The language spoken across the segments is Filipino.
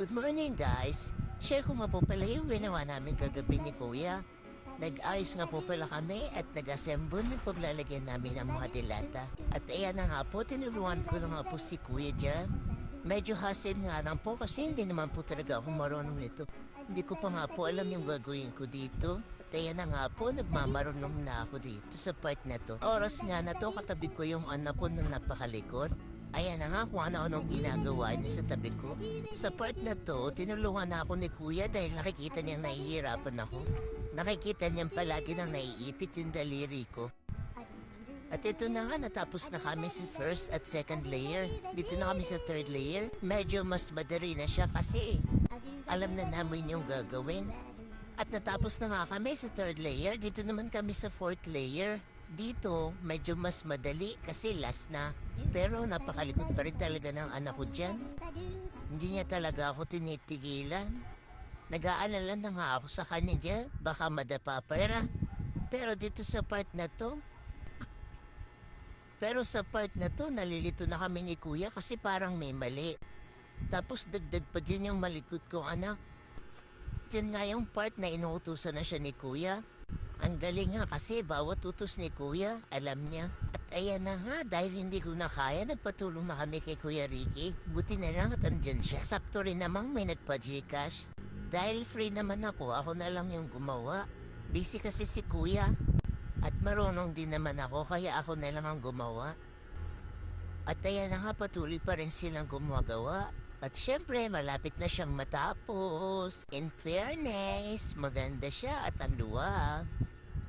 Good morning, guys. Share ko nga po pala yung ginawa namin kagabi ni Kuya. Nag-ayos nga po pala kami at nag-assemble ng paglalagyan namin ng mga dilata. At ayan na nga po, tinuruan ko na nga po si Kuya dyan. Medyo hassle nga lang po kasi hindi naman po talaga ako marunong nito. Hindi ko pa nga po alam yung gagawin ko dito. At ayan na nga po, nagmamarunong na ako dito sa part na to. Oras nga na to, katabi ko yung anak ko ng napakalikot. Ayan na nga kung ano-anong ginagawa niya sa tabi ko. Sa part na to, tinulungan na ako ni Kuya dahil nakikita niyang nahihirapan ako. Nakikita niyang palagi nang naiipit yung daliri ko. At ito na nga, natapos na kami sa first at second layer. Dito na kami sa third layer. Medyo mas madali na siya kasi alam na namin yung gagawin. At natapos na nga kami sa third layer. Dito naman kami sa fourth layer. Dito, medyo mas madali kasi last na. Pero napakalikot pa rin talaga ng anak ko dyan. Hindi niya talaga ako tinitigilan. Nag-aalala na nga ako sa kanya dyan. Baka madapa pera. Pero dito sa part na to, nalilito na kami ni Kuya kasi parang may mali. Tapos dagdag pa din yung malikot kong anak. Diyan nga yung part na inuutusan na siya ni Kuya. Ang galing nga kasi bawat utos ni Kuya, alam niya. At ayan na nga, dahil hindi ko na kaya, nagpatulong na kami kay Kuya Ricky. Buti na lang at andyan siya. Sakto rin namang may nagpa-Gcash. Dahil free naman ako na lang yung gumawa. Busy kasi si Kuya. At marunong din naman ako, kaya ako na lang ang gumawa. At ayan na nga, patuloy pa rin silang gumagawa. At syempre, malapit na siyang matapos. In fairness, maganda siya at ang luwag.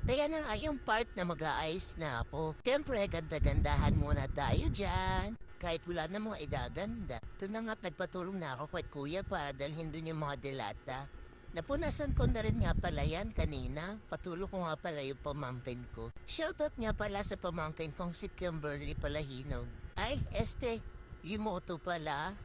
Kaya na nga yung part na mag-aayos na ako. Syempre, ganda-gandahan muna tayo dyan. Kahit wala na mga igaganda. Ito na nga, nagpatulong na ako kay Kuya para dalhin dun yung mga dilata. Napunasan ko na rin nga pala yan kanina. Patulo ko nga pala yung pamangkin ko. Shoutout nga pala sa pamangkin kong si Kimberly Palahino. Ay, Yumoto pala.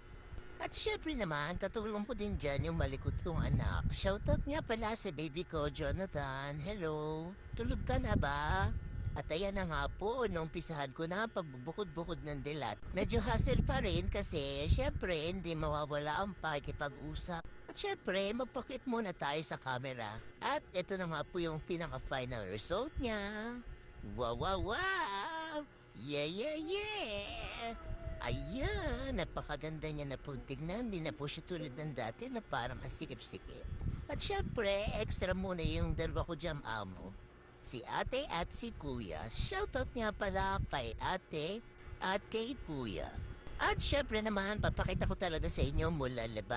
At syempre naman, katulong po din dyan yung malikot kong anak. Shoutout nga pala sa baby ko, Jonathan. Hello, tulog ka na ba? At ayan na nga po, nung umpisahan ko na pagbubukod-bukod ng dilat. Medyo hassle pa rin kasi syempre hindi mawawala ang pakikipag-usap. At syempre, magpakit muna tayo sa camera. At ito na nga po yung pinaka-final result niya. Wow, wow, wow! Yeah, yeah, yeah! Ayan, napakaganda niya na po tignan. Hindi na po siya tulad ng dati na parang kasikip-sikip. At syempre, extra muna yung dalawa ko diyang amo. Si ate at si kuya. Shoutout nga pala kay ate at kay kuya. At syempre naman, papakita ko talaga sa inyo mula labas.